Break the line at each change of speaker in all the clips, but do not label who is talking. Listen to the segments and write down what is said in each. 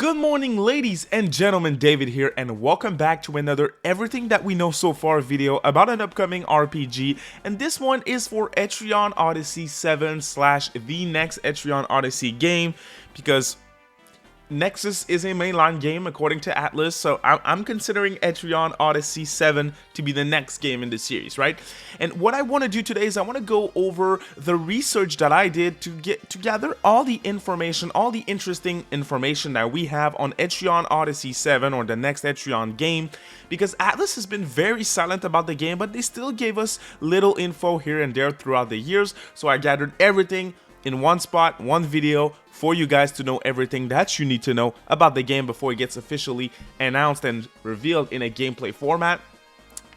Good morning, ladies and gentlemen, David here, and welcome back to another Everything That We Know So Far video about an upcoming RPG, and this one is for Etrian Odyssey VII / the next Etrian Odyssey game, because Nexus is a mainline game according to ATLUS, so I'm considering Etrian Odyssey VII to be the next game in the series, right? And what I want to do today is I want to go over the research that I did to gather all the information, all the interesting information that we have on Etrian Odyssey VII, or the next Etrian game, because ATLUS has been very silent about the game, but they still gave us little info here and there throughout the years, so I gathered everything in one spot, one video, for you guys to know everything that you need to know about the game before it gets officially announced and revealed in a gameplay format.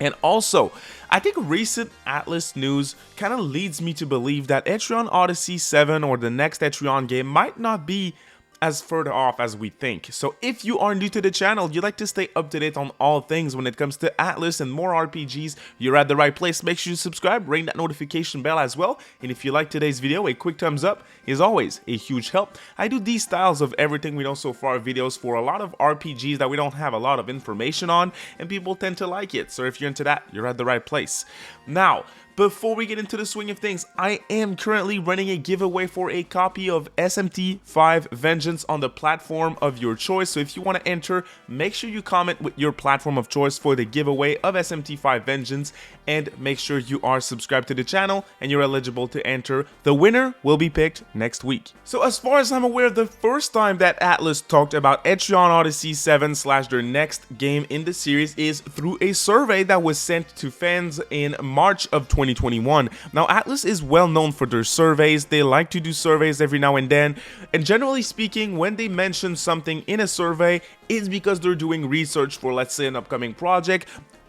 And also, I think recent ATLUS news kind of leads me to believe that Etrian Odyssey VII, or the next Etrian game, might not be as further off as we think. So if you are new to the channel, you like to stay up to date on all things when it comes to ATLUS and more RPGs, you're at the right place. Make sure you subscribe, ring that notification bell as well, and if you like today's video, a quick thumbs up is always a huge help. I do these styles of Everything We Know So Far videos for a lot of RPGs that we don't have a lot of information on, and people tend to like it, so if you're into that, you're at the right place. Now, before we get into the swing of things, I am currently running a giveaway for a copy of SMT5 Vengeance on the platform of your choice. So if you want to enter, make sure you comment with your platform of choice for the giveaway of SMT5 Vengeance, and make sure you are subscribed to the channel and you're eligible to enter. The winner will be picked next week. So as far as I'm aware, the first time that ATLUS talked about Etrian Odyssey VII / their next game in the series is through a survey that was sent to fans in March of 2021. Now, ATLUS is well known for their surveys. They like to do surveys every now and then, and generally speaking, when they mention something in a survey, it's because they're doing research for, let's say, an upcoming project.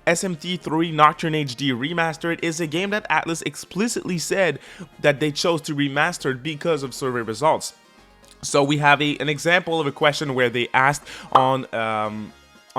SMT3 Nocturne HD Remastered is a game that ATLUS explicitly said that they chose to remaster because of survey results. So we have an example of a question where they asked on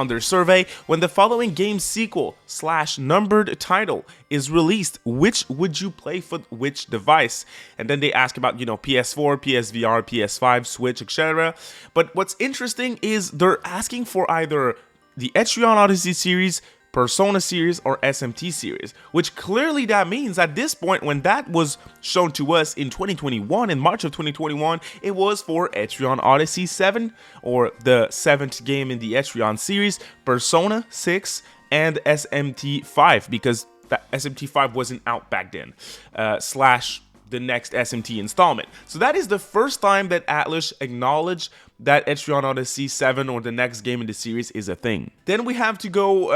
their survey, when the following game sequel / numbered title is released, which would you play for which device? And then they ask about, PS4, PSVR, PS5, Switch, etc. But what's interesting is they're asking for either the Etrian Odyssey series, Persona series, or SMT series, which clearly that means at this point, when that was shown to us in 2021, in March of 2021, it was for Etrian Odyssey VII, or the 7th game in the Etrian series, Persona 6, and SMT5, because that SMT5 wasn't out back then, / the next SMT installment. So that is the first time that ATLUS acknowledged that Etrian Odyssey VII, or the next game in the series, is a thing. Then we have to go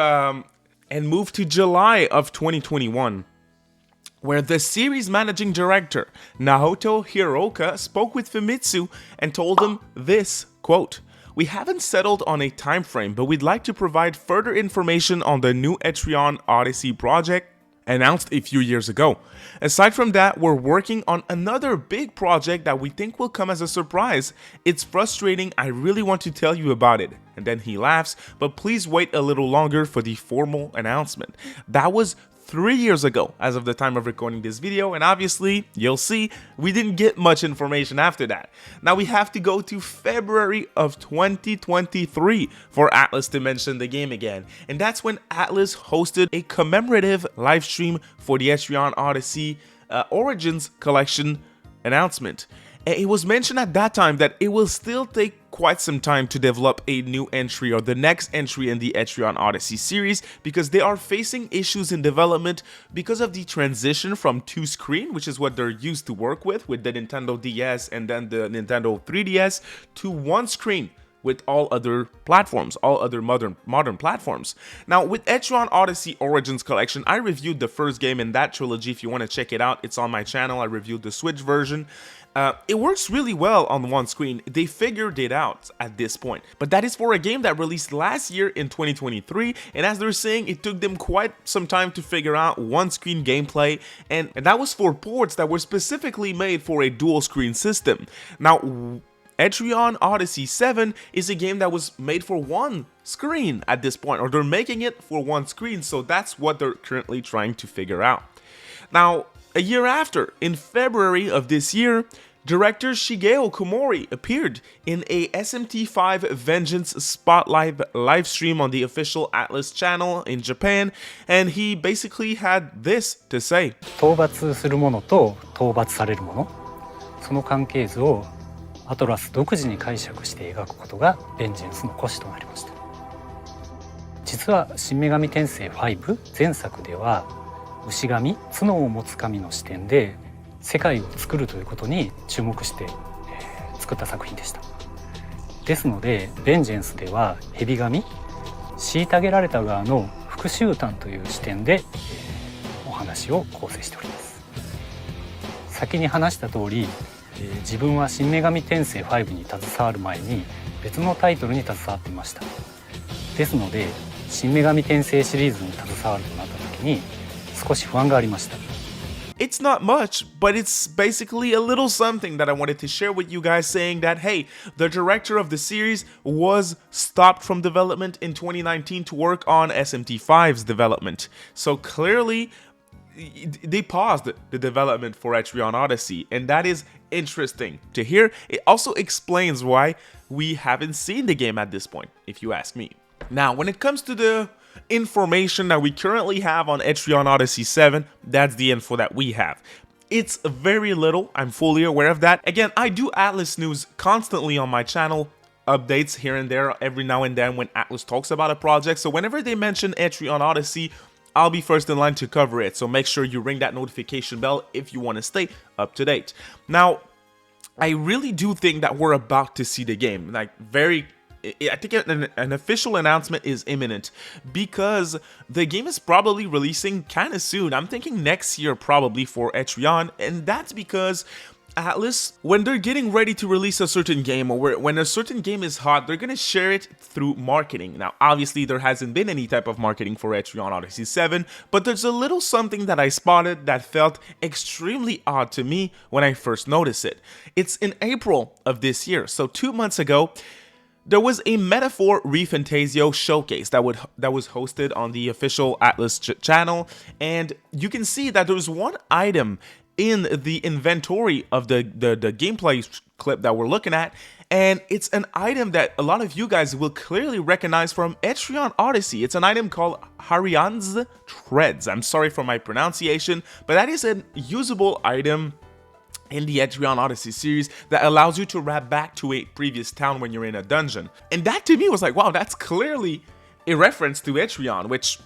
and move to July of 2021, where the series managing director Naoto Hiroka spoke with Famitsu and told him this, quote, "We haven't settled on a time frame, but we'd like to provide further information on the new Etrian Odyssey project announced a few years ago. Aside from that, we're working on another big project that we think will come as a surprise. It's frustrating, I really want to tell you about it." And then he laughs, "But please wait a little longer for the formal announcement." That was 3 years ago as of the time of recording this video, and obviously, you'll see, we didn't get much information after that. Now we have to go to February of 2023 for ATLUS to mention the game again, and that's when ATLUS hosted a commemorative live stream for the Etrian Odyssey Origins Collection announcement. And it was mentioned at that time that it will still take quite some time to develop a new entry, or the next entry in the Etrian Odyssey series, because they are facing issues in development because of the transition from 2-screen, which is what they're used to work with the Nintendo DS and then the Nintendo 3DS, to 1-screen with all other platforms, all other modern platforms. Now, with Etrian Odyssey Origins Collection, I reviewed the first game in that trilogy. If you want to check it out, it's on my channel. I reviewed the Switch version. It works really well on one screen. They figured it out at this point. But that is for a game that released last year in 2023, and as they're saying, it took them quite some time to figure out one-screen gameplay, and that was for ports that were specifically made for a dual-screen system. Now, Etrian Odyssey VII is a game that was made for one screen at this point, or they're making it for one screen, so that's what they're currently trying to figure out. Now, a year after, in February of this year, Director Shigeo Komori appeared in a SMT5 Vengeance Spotlight live stream on the official ATLUS channel in Japan, and he basically had this to say.
討伐するものと討伐されるもの、その関係図をアトラス独自に解釈して描くことがベンジェンスの骨子となりました。実は新女神転生5前作では牛神、角を持つ神の視点で世界を作るということに注目して、作った作品でした。ですのでベンジェンスでは蛇神、虐げられた側の復讐譚という視点で、お話を構成しております。先に話した通り、自分は新女神転生5に携わる前に別のタイトルに携わっていました。ですので新女神転生シリーズに携わるとなった時に少し不安がありました。
It's not much, but it's basically a little something that I wanted to share with you guys, saying that, hey, the director of the series was stopped from development in 2019 to work on SMT5's development. So clearly, they paused the development for Etrian Odyssey, and that is interesting to hear. It also explains why we haven't seen the game at this point, if you ask me. Now, when it comes to the information that we currently have on Etrian Odyssey VII, that's the info that we have. It's very little, I'm fully aware of that. Again, I do ATLUS news constantly on my channel, updates here and there every now and then when ATLUS talks about a project, so whenever they mention Etrian Odyssey, I'll be first in line to cover it, so make sure you ring that notification bell if you want to stay up to date. Now, I really do think that we're about to see the game, like I think an official announcement is imminent because the game is probably releasing kind of soon. I'm thinking next year probably for Etrian, and that's because ATLUS, when they're getting ready to release a certain game or when a certain game is hot, they're going to share it through marketing. Now, obviously, there hasn't been any type of marketing for Etrian Odyssey VII, but there's a little something that I spotted that felt extremely odd to me when I first noticed it. It's in April of this year, so 2 months ago, there was a Metaphor ReFantazio showcase that was hosted on the official ATLUS channel, and you can see that there was one item in the inventory of the gameplay clip that we're looking at, and it's an item that a lot of you guys will clearly recognize from Etrian Odyssey. It's an item called Ariadne's Treads. I'm sorry for my pronunciation, but that is a usable item in the Etrian Odyssey series that allows you to wrap back to a previous town when you're in a dungeon. And that to me was like, wow, that's clearly a reference to Etrian, which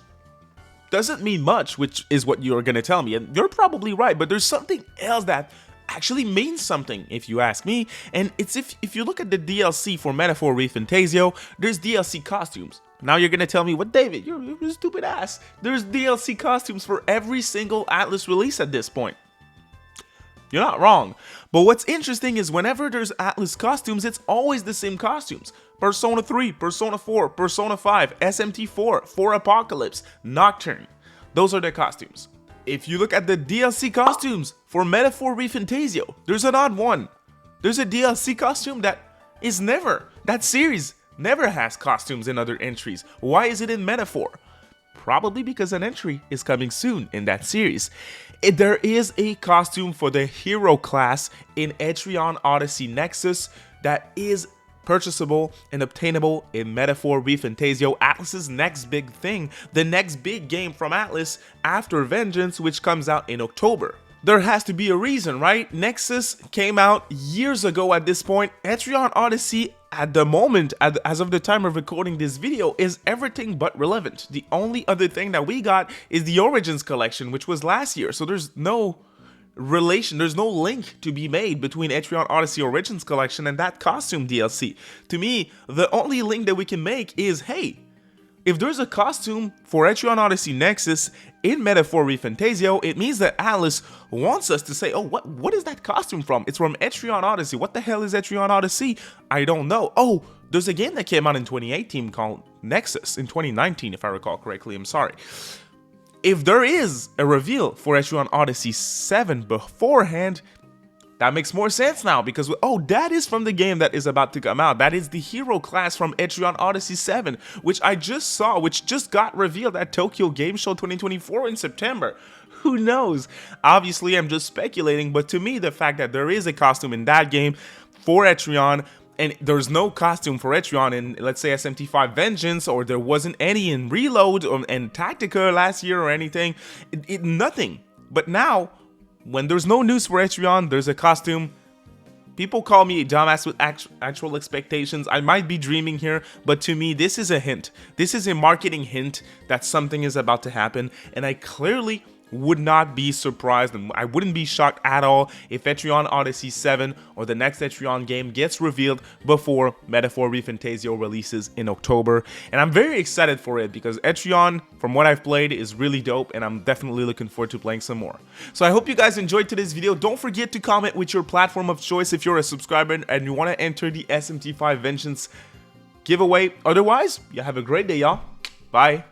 doesn't mean much, which is what you're gonna tell me, and you're probably right, but there's something else that actually means something, if you ask me, and it's if you look at the DLC for Metaphor ReFantazio, there's DLC costumes. Now you're gonna tell me, what, David, you're a stupid ass. There's DLC costumes for every single ATLUS release at this point. You're not wrong. But what's interesting is whenever there's ATLUS costumes, it's always the same costumes. Persona 3, Persona 4, Persona 5, SMT4, 4 Apocalypse, Nocturne. Those are the costumes. If you look at the DLC costumes for Metaphor ReFantazio, there's an odd one. There's a DLC costume that series never has costumes in other entries. Why is it in Metaphor? Probably because an entry is coming soon in that series. There is a costume for the hero class in Etrian Odyssey Nexus that is purchasable and obtainable in Metaphor ReFantazio, ATLUS's next big thing, the next big game from ATLUS after Vengeance, which comes out in October. There has to be a reason, right? Nexus came out years ago at this point. Etrian Odyssey, at the moment, as of the time of recording this video, is everything but relevant. The only other thing that we got is the Origins collection, which was last year. So there's no relation, there's no link to be made between Etrian Odyssey Origins collection and that costume DLC. To me, the only link that we can make is, hey, if there's a costume for Etrian Odyssey Nexus in Metaphor ReFantazio, it means that ATLUS wants us to say, oh, what is that costume from? It's from Etrian Odyssey. What the hell is Etrian Odyssey? I don't know. Oh, there's a game that came out in 2018 called Nexus, in 2019, if I recall correctly. I'm sorry. If there is a reveal for Etrian Odyssey 7 beforehand, that makes more sense now, because, oh, that is from the game that is about to come out. That is the hero class from Etrian Odyssey VII, which I just saw, which just got revealed at Tokyo Game Show 2024 in September. Who knows? Obviously, I'm just speculating, but to me, the fact that there is a costume in that game for Etrian, and there's no costume for Etrian in, let's say, SMT5 Vengeance, or there wasn't any in Reload and Tactica last year or anything, nothing. But now, when there's no news for Etrian, there's a costume. People call me a dumbass with actual expectations. I might be dreaming here, but to me, this is a hint. This is a marketing hint that something is about to happen, and I clearly would not be surprised, and I wouldn't be shocked at all if Etrian Odyssey VII or the next Etrian game gets revealed before Metaphor ReFantazio releases in October. And I'm very excited for it because Etrian, from what I've played, is really dope, and I'm definitely looking forward to playing some more. So I hope you guys enjoyed today's video. Don't forget to comment with your platform of choice if you're a subscriber and you want to enter the SMT5 Vengeance giveaway. Otherwise, you have a great day, y'all. Bye.